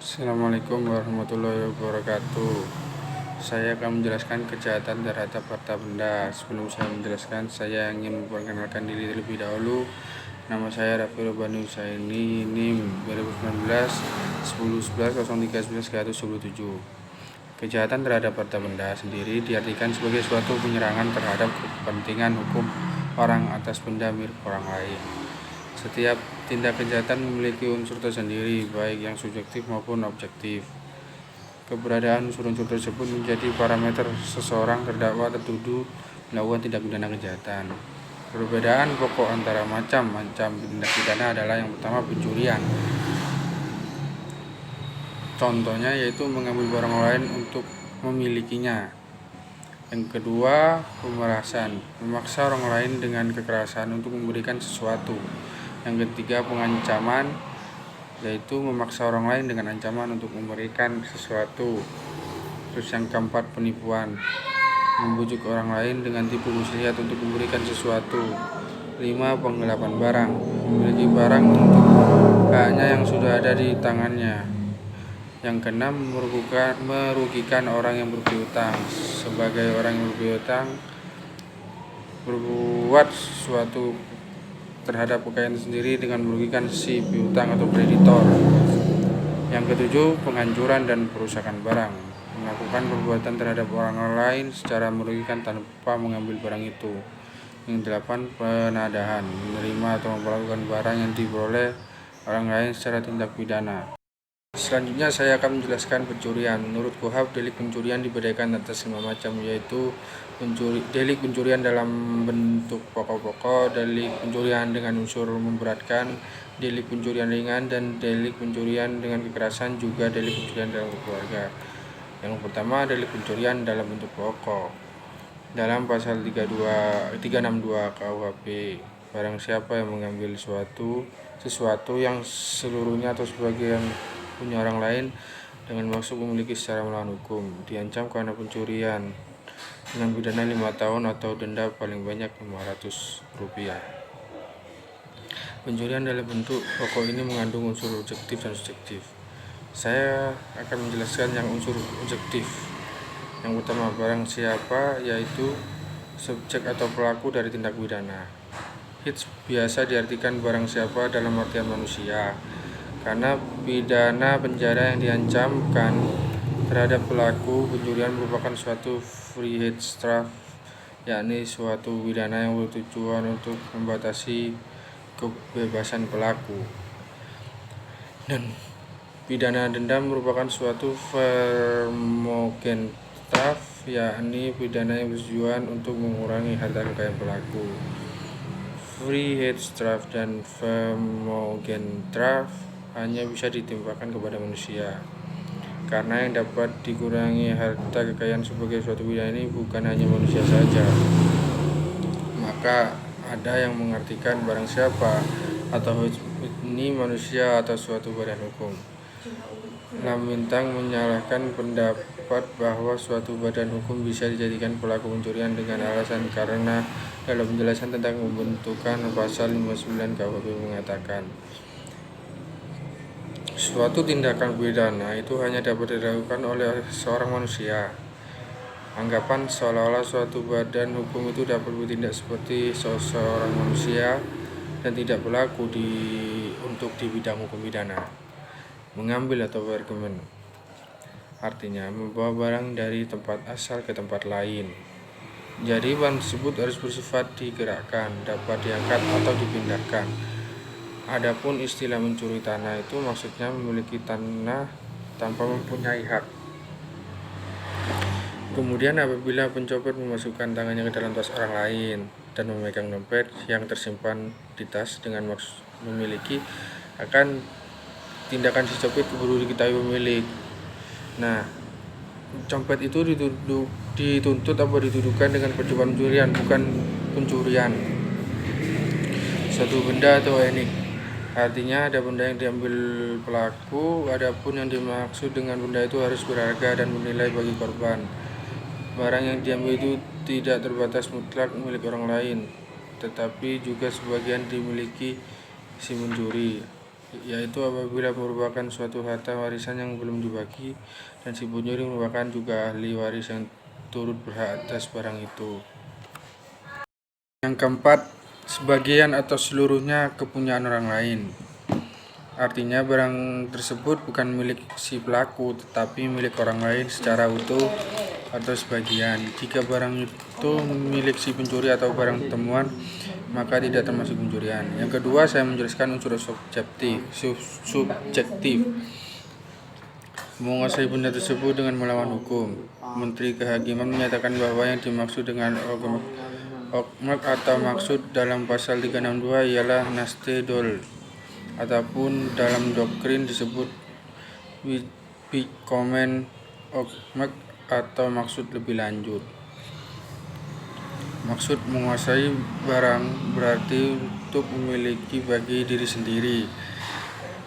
Assalamualaikum warahmatullahi wabarakatuh. Saya akan menjelaskan kejahatan terhadap harta benda. Sebelum saya menjelaskan, saya ingin memperkenalkan diri terlebih dahulu. Nama saya Raffi Robani Husaini, NIM 2019 10 11 03 11 177. Kejahatan terhadap harta benda sendiri diartikan sebagai suatu penyerangan terhadap kepentingan hukum orang atas benda milik orang lain. Setiap tindak kejahatan memiliki unsur tersendiri, baik yang subjektif maupun objektif. Keberadaan unsur-unsur tersebut menjadi parameter seseorang terdakwa tertuduh melakukan tindak pidana kejahatan. Perbedaan pokok antara macam tindak pidana adalah yang pertama pencurian. Contohnya yaitu mengambil barang lain untuk memilikinya. Yang kedua, pemerasan, memaksa orang lain dengan kekerasan untuk memberikan sesuatu. Yang ketiga, pengancaman, yaitu memaksa orang lain dengan ancaman untuk memberikan sesuatu. Terus yang keempat, penipuan, membujuk orang lain dengan tipu muslihat untuk memberikan sesuatu. 5. Penggelapan barang, memiliki barang untuk haknya yang sudah ada di tangannya. Yang keenam, merugikan orang yang berpiutang. Sebagai orang yang berpiutang berbuat sesuatu terhadap kekayaan sendiri dengan merugikan si piutang atau kreditor. Yang ketujuh, penghancuran dan perusakan barang, melakukan perbuatan terhadap orang lain secara merugikan tanpa mengambil barang itu. Yang delapan, penadahan, menerima atau memperlakukan barang yang diperoleh orang lain secara tindak pidana. Selanjutnya saya akan menjelaskan pencurian. Menurut KUHP, delik pencurian dibedakan atas 5 macam, yaitu delik pencurian dalam bentuk pokok-pokok, delik pencurian dengan unsur memberatkan, delik pencurian ringan, dan delik pencurian dengan kekerasan, juga delik pencurian dalam keluarga. Yang pertama, delik pencurian dalam bentuk pokok. Dalam pasal 362 KUHP, barang siapa yang mengambil sesuatu yang seluruhnya atau sebagian punya orang lain dengan maksud memiliki secara melawan hukum, diancam karena pencurian dengan pidana 5 tahun atau denda paling banyak Rp500. Pencurian dalam bentuk pokok ini mengandung unsur objektif dan subjektif. Saya akan menjelaskan yang unsur objektif. Yang pertama, barang siapa, yaitu subjek atau pelaku dari tindak pidana. Hits biasa diartikan barang siapa dalam artian manusia, karena pidana penjara yang diancamkan terhadap pelaku pencurian merupakan suatu Freiheitsstrafe, yakni suatu pidana yang bertujuan untuk membatasi kebebasan pelaku. Dan pidana denda merupakan suatu Vermogensstrafe, yakni pidana yang bertujuan untuk mengurangi harta kekayaan pelaku. Freiheitsstrafe dan Vermogensstrafe hanya bisa ditimpakan kepada manusia, karena yang dapat dikurangi harta kekayaan sebagai suatu pidana ini bukan hanya manusia saja. Maka ada yang mengartikan barang siapa atau ini manusia atau suatu badan hukum. Lamintang menyalahkan pendapat bahwa suatu badan hukum bisa dijadikan pelaku pencurian dengan alasan karena dalam penjelasan tentang pembentukan pasal 59 KUHP mengatakan suatu tindakan pidana itu hanya dapat dilakukan oleh seorang manusia. Anggapan seolah-olah suatu badan hukum itu dapat bertindak seperti seorang manusia dan tidak berlaku untuk di bidang hukum pidana. Mengambil atau bergemen, artinya membawa barang dari tempat asal ke tempat lain. Jadi barang tersebut harus bersifat digerakkan, dapat diangkat atau dipindahkan. Adapun istilah mencuri tanah itu maksudnya memiliki tanah tanpa mempunyai hak. Kemudian apabila pencopet memasukkan tangannya ke dalam tas orang lain dan memegang dompet yang tersimpan di tas dengan maksud memiliki, akan tindakan si copet keburu diketahui pemilik. Nah, copet itu dituntut atau dituduhkan dengan percobaan pencurian, bukan pencurian suatu benda atau enik. Artinya ada benda yang diambil pelaku, adapun yang dimaksud dengan benda itu harus berharga dan bernilai bagi korban. Barang yang diambil itu tidak terbatas mutlak milik orang lain, tetapi juga sebagian dimiliki si mencuri. yaitu apabila merupakan suatu harta warisan yang belum dibagi dan si pencuri merupakan juga ahli waris yang turut berhak atas barang itu. Yang keempat, sebagian atau seluruhnya kepunyaan orang lain. Artinya barang tersebut bukan milik si pelaku tetapi milik orang lain secara utuh atau sebagian. Jika barang itu milik si pencuri atau barang temuan, maka tidak termasuk pencurian. Yang kedua, saya menjelaskan unsur subjektif. Menguasai benda tersebut dengan melawan hukum. Menteri Kehakiman menyatakan bahwa yang dimaksud dengan okmak atau maksud dalam pasal 362 ialah naste dol, ataupun dalam doktrin disebut pikomen okmak atau maksud lebih lanjut. Maksud menguasai barang berarti untuk memiliki bagi diri sendiri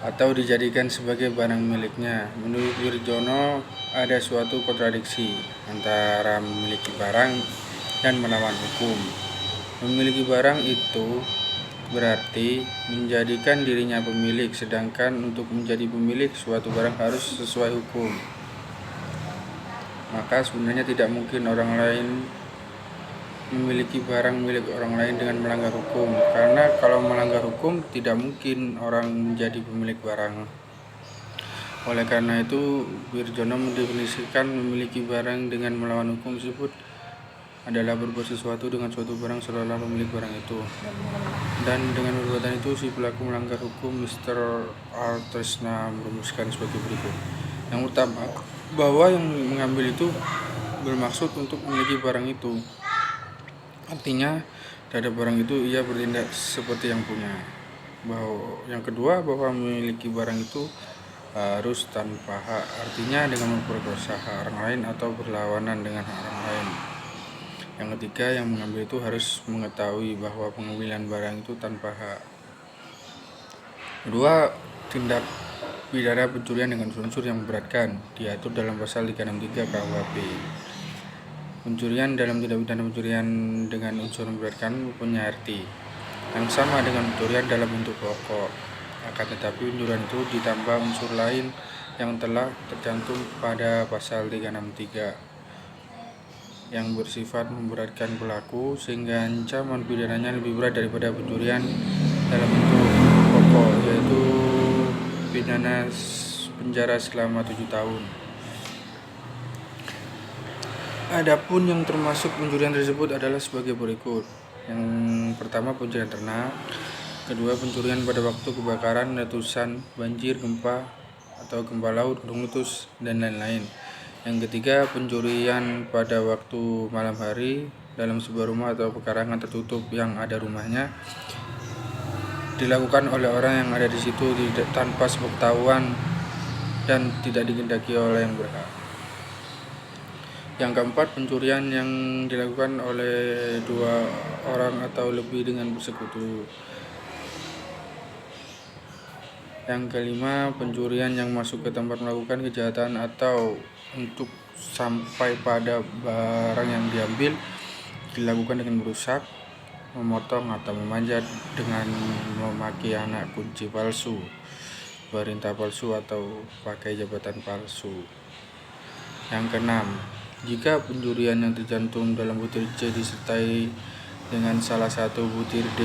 atau dijadikan sebagai barang miliknya. Menurut Wirjono, ada suatu kontradiksi antara memiliki barang dan melawan hukum. Memiliki barang itu berarti menjadikan dirinya pemilik, sedangkan untuk menjadi pemilik suatu barang harus sesuai hukum. Maka sebenarnya tidak mungkin orang lain memiliki barang milik orang lain dengan melanggar hukum, karena kalau melanggar hukum tidak mungkin orang menjadi pemilik barang. Oleh karena itu, Wirjono mendefinisikan memiliki barang dengan melawan hukum tersebut adalah berbuat sesuatu dengan suatu barang seolah-olah pemilik barang itu. Dan dengan perbuatan itu si pelaku melanggar hukum. Mr. Artresna merumuskan sebagai berikut. Yang pertama, bahwa yang mengambil itu bermaksud untuk memiliki barang itu. Artinya terhadap barang itu ia bertindak seperti yang punya. Yang kedua, bahwa memiliki barang itu harus tanpa hak, artinya dengan memperkosa hak orang lain atau berlawanan dengan hak orang lain. Yang ketiga, yang mengambil itu harus mengetahui bahwa pengambilan barang itu tanpa hak. Kedua, tindak pidana pencurian dengan unsur yang memberatkan diatur dalam pasal 363 KUHP. Pencurian dalam tindak pidana pencurian dengan unsur memberatkan mempunyai arti yang sama dengan pencurian dalam bentuk pokok. Akan tetapi pencurian itu ditambah unsur lain yang telah tercantum pada pasal 363 yang bersifat memberatkan pelaku, sehingga ancaman pidananya lebih berat daripada pencurian dalam bentuk pokok, yaitu pidana penjara selama 7 tahun. Adapun yang termasuk pencurian tersebut adalah sebagai berikut. Yang pertama, pencurian ternak. Kedua, pencurian pada waktu kebakaran, letusan, banjir, gempa atau gempa laut, gunung letus, dan lain-lain. Yang ketiga, pencurian pada waktu malam hari dalam sebuah rumah atau pekarangan tertutup yang ada rumahnya, dilakukan oleh orang yang ada di situ tanpa sepengetahuan dan tidak dikehendaki oleh yang berhak. Yang keempat, pencurian yang dilakukan oleh 2 orang atau lebih dengan bersekutu. Yang kelima, pencurian yang masuk ke tempat melakukan kejahatan atau untuk sampai pada barang yang diambil dilakukan dengan merusak, memotong atau memanjat dengan memakai anak kunci palsu, perintah palsu atau pakai jabatan palsu. Yang keenam, jika pencurian yang tercantum dalam butir C disertai dengan salah satu butir D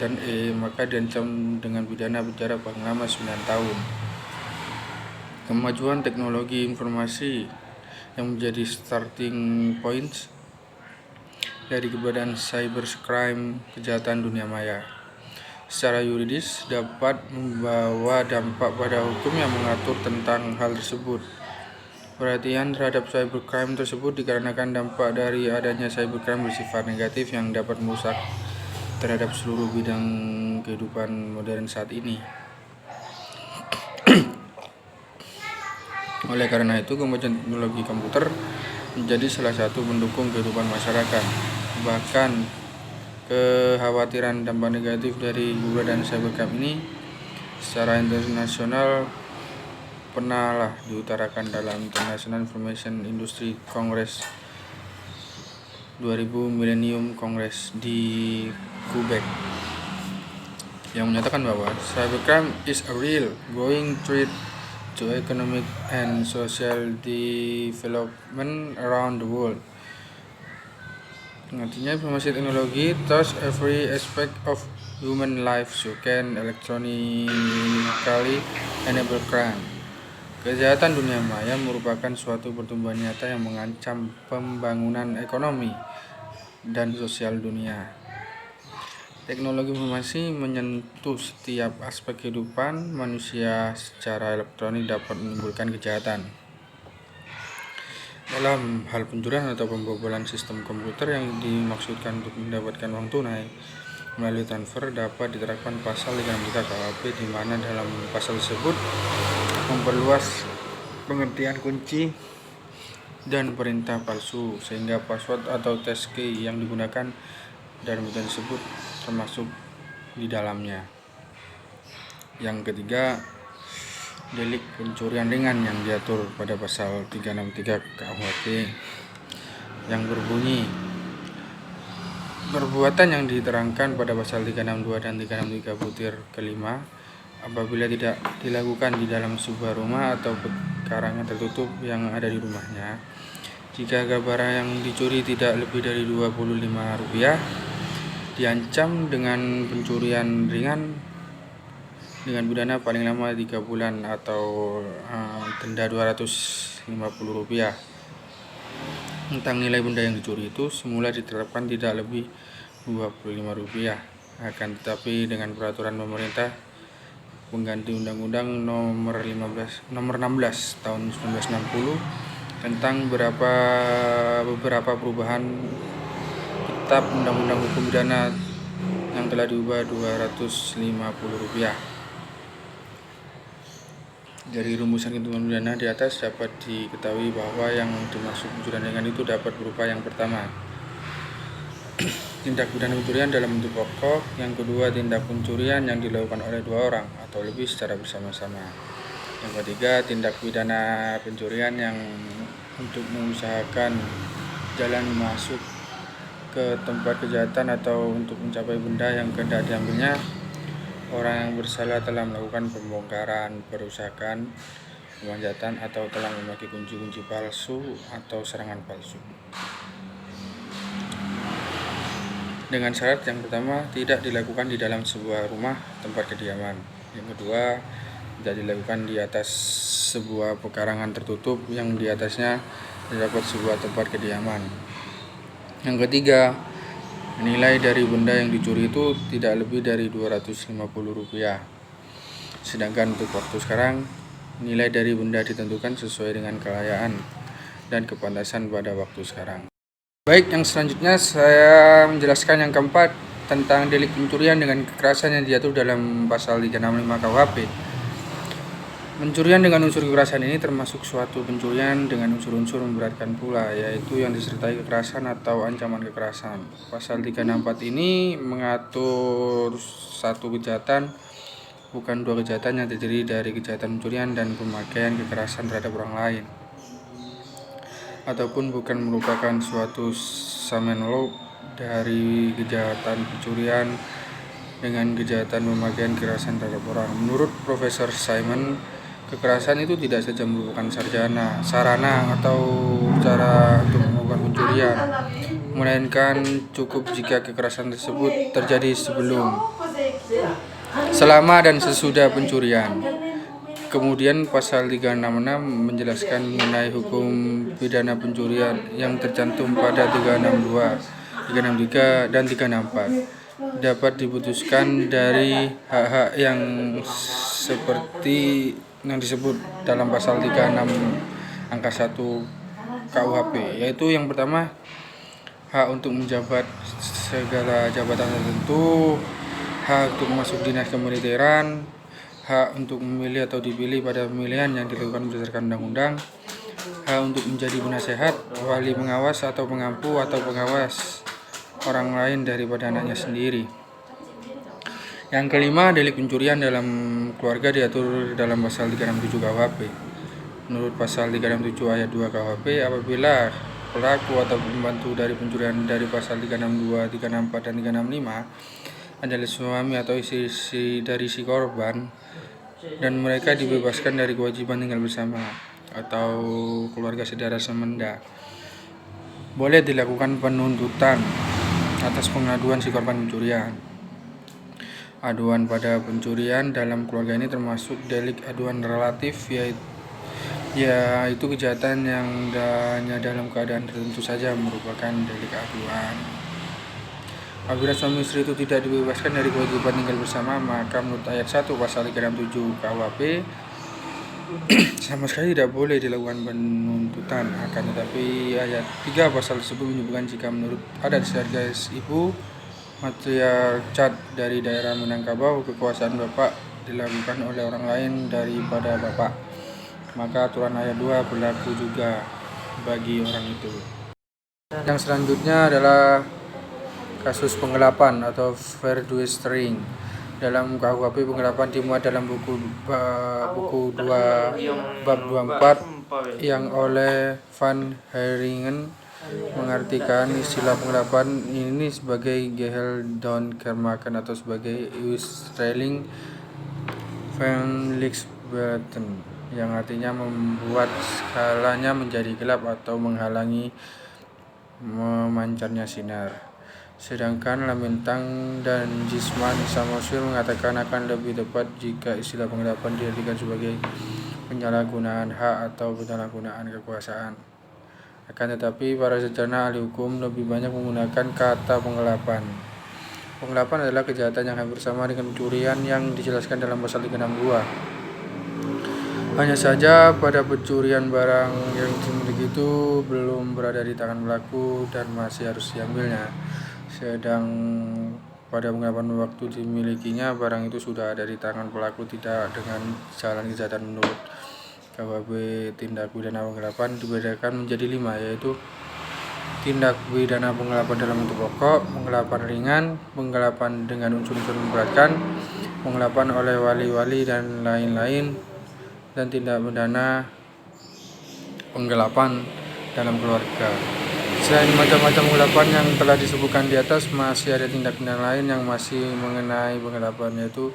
dan E, maka diancam dengan pidana penjara paling lama 9 tahun. Kemajuan teknologi informasi yang menjadi starting points dari keberadaan cybercrime, kejahatan dunia maya, secara yuridis dapat membawa dampak pada hukum yang mengatur tentang hal tersebut. Perhatian terhadap cybercrime tersebut dikarenakan dampak dari adanya cybercrime bersifat negatif yang dapat merusak terhadap seluruh bidang kehidupan modern saat ini. Oleh karena itu, kemajuan teknologi komputer menjadi salah satu pendukung kehidupan masyarakat. Bahkan kekhawatiran dampak negatif dari keberadaan cybercrime ini secara internasional pernah diutarakan dalam International Information Industry Congress 2000 Millennium Congress di Quebec. yang menyatakan bahwa cybercrime is a real growing threat to economic and social development around the world. Artinya informasi teknologi touch every aspect of human life, so can electronically enable crime. Kejahatan dunia maya merupakan suatu pertumbuhan nyata yang mengancam pembangunan ekonomi dan sosial dunia. Teknologi informasi menyentuh setiap aspek kehidupan manusia secara elektronik dapat menimbulkan kejahatan. Dalam hal pencurian atau pembobolan sistem komputer yang dimaksudkan untuk mendapatkan uang tunai melalui transfer dapat diterapkan pasal 363 KUHP, di mana dalam pasal tersebut memperluas pengertian kunci dan perintah palsu sehingga password atau test key yang digunakan dalam ketentuan tersebut termasuk di dalamnya. Yang ketiga, delik pencurian ringan yang diatur pada pasal 363 KUHP yang berbunyi perbuatan yang diterangkan pada pasal 362 dan 363 butir kelima apabila tidak dilakukan di dalam sebuah rumah atau pekarangan tertutup yang ada di rumahnya. Jika harga barang yang dicuri tidak lebih dari Rp25, diancam dengan pencurian ringan dengan pidana paling lama 3 bulan atau denda Rp250. Tentang nilai benda yang dicuri itu semula ditetapkan tidak lebih Rp25, akan tetapi dengan peraturan pemerintah pengganti Undang-Undang nomor 16 tahun 1960 tentang beberapa perubahan kitab Undang-Undang Hukum Pidana yang telah diubah Rp250. Dari rumusan ketentuan pidana di atas dapat diketahui bahwa yang dimaksud pencurian ringan itu dapat berupa yang pertama, tindak pidana pencurian dalam bentuk pokok. Yang kedua, tindak pencurian yang dilakukan oleh 2 orang atau lebih secara bersama-sama. Yang ketiga, tindak pidana pencurian yang untuk mengusahakan jalan masuk ke tempat kejahatan atau untuk mencapai benda yang hendak diambilnya. Orang yang bersalah telah melakukan pembongkaran, perusakan, pemanjatan, atau telah memakai kunci-kunci palsu atau serangan palsu. Dengan syarat yang pertama, tidak dilakukan di dalam sebuah rumah tempat kediaman. Yang kedua, tidak dilakukan di atas sebuah pekarangan tertutup yang di atasnya terdapat sebuah tempat kediaman. Yang ketiga, nilai dari benda yang dicuri itu tidak lebih dari Rp250. Sedangkan untuk waktu sekarang, nilai dari benda ditentukan sesuai dengan kelayaan dan kepantasan pada waktu sekarang. Baik, yang selanjutnya saya menjelaskan yang keempat tentang delik pencurian dengan kekerasan yang diatur dalam pasal 365 KUHP. Pencurian dengan unsur kekerasan ini termasuk suatu pencurian dengan unsur-unsur memberatkan pula, yaitu yang disertai kekerasan atau ancaman kekerasan. Pasal 364 ini mengatur satu kejahatan, bukan 2 kejahatan yang terdiri dari kejahatan pencurian dan pemakaian kekerasan terhadap orang lain, ataupun bukan merupakan suatu summon law dari kejahatan pencurian dengan kejahatan pemakaian kekerasan terhadap orang. Menurut Profesor Simon, kekerasan itu tidak saja merupakan sarana atau cara untuk melakukan pencurian, melainkan cukup jika kekerasan tersebut terjadi sebelum, selama, dan sesudah pencurian. Kemudian pasal 366 menjelaskan mengenai hukum pidana pencurian yang tercantum pada 362, 363, dan 364 dapat diputuskan dari hak-hak yang seperti yang disebut dalam pasal 36 angka 1 KUHP, yaitu yang pertama, hak untuk menjabat segala jabatan tertentu, hak untuk masuk dinas kemiliteran, hak untuk memilih atau dipilih pada pemilihan yang dilakukan berdasarkan undang-undang, hak untuk menjadi penasehat, wali pengawas atau pengampu atau pengawas orang lain daripada anaknya sendiri. Yang kelima, delik pencurian dalam keluarga diatur dalam pasal 367 KUHP. Menurut pasal 367 ayat 2 KUHP, apabila pelaku atau pembantu dari pencurian dari pasal 362, 364, dan 365 adalah suami atau istri dari si korban, dan mereka dibebaskan dari kewajiban tinggal bersama atau keluarga saudara semenda. Boleh dilakukan penuntutan atas pengaduan si korban pencurian. Aduan pada pencurian dalam keluarga ini termasuk delik aduan relatif, yaitu kejahatan yang hanya dalam keadaan tertentu saja merupakan delik aduan. Apabila suami istri itu tidak dibebaskan dari kewajiban tinggal bersama, maka menurut ayat 1 pasal 367 KUHP sama sekali tidak boleh dilakukan penuntutan. Akan tetapi ayat 3 pasal tersebut menyebutkan jika menurut adat istiadat ibu matriarkat dari daerah Minangkabau kekuasaan bapak dilakukan oleh orang lain daripada bapak, maka aturan ayat 2 berlaku juga bagi orang itu. Yang selanjutnya adalah kasus penggelapan atau verduistering. Dalam KUHP penggelapan dimuat dalam buku 2 bab 24 yang oleh Van Heringen mengartikan istilah penggelapan ini sebagai Geheldonkermaken atau sebagai Uitstreling van Lichtbuiten, yang artinya membuat skalanya menjadi gelap atau menghalangi memancarnya sinar. Sedangkan Lamintang dan Jisman Samosir mengatakan akan lebih tepat jika istilah penggelapan diartikan sebagai penyalahgunaan hak atau penyalahgunaan kekuasaan. Akan tetapi para sarjana ahli hukum lebih banyak menggunakan kata penggelapan. Penggelapan adalah kejahatan yang hampir sama dengan pencurian yang dijelaskan dalam pasal 362. Hanya saja pada pencurian barang yang dimiliki itu belum berada di tangan pelaku dan masih harus diambilnya. Sedang pada penggelapan waktu dimilikinya barang itu sudah ada di tangan pelaku, tidak dengan jalan kejahatan. Menurut KUHP tindak pidana penggelapan dibedakan menjadi 5, yaitu tindak pidana penggelapan dalam bentuk pokok, penggelapan ringan, penggelapan dengan unsur-unsur memberatkan, penggelapan oleh wali-wali dan lain-lain, dan tindak pidana penggelapan dalam keluarga. Selain macam-macam penggelapan yang telah disebutkan di atas, masih ada tindak pidana lain yang masih mengenai penggelapan, yaitu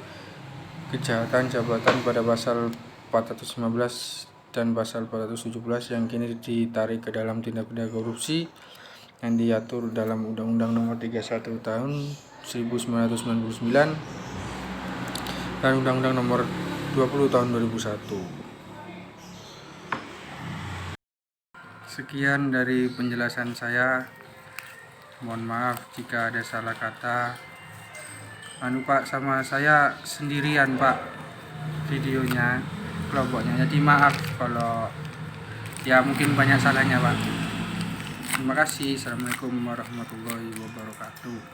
kejahatan jabatan pada pasal 415 dan pasal 417 yang kini ditarik ke dalam tindak pidana korupsi yang diatur dalam Undang-Undang Nomor 31 Tahun 1999 dan Undang-Undang Nomor 20 Tahun 2001. Sekian dari penjelasan saya. Mohon maaf jika ada salah kata. Pak, sama saya sendirian Pak videonya, kelompoknya. Jadi maaf kalau ya mungkin banyak salahnya Pak. Terima kasih. Assalamualaikum warahmatullahi wabarakatuh.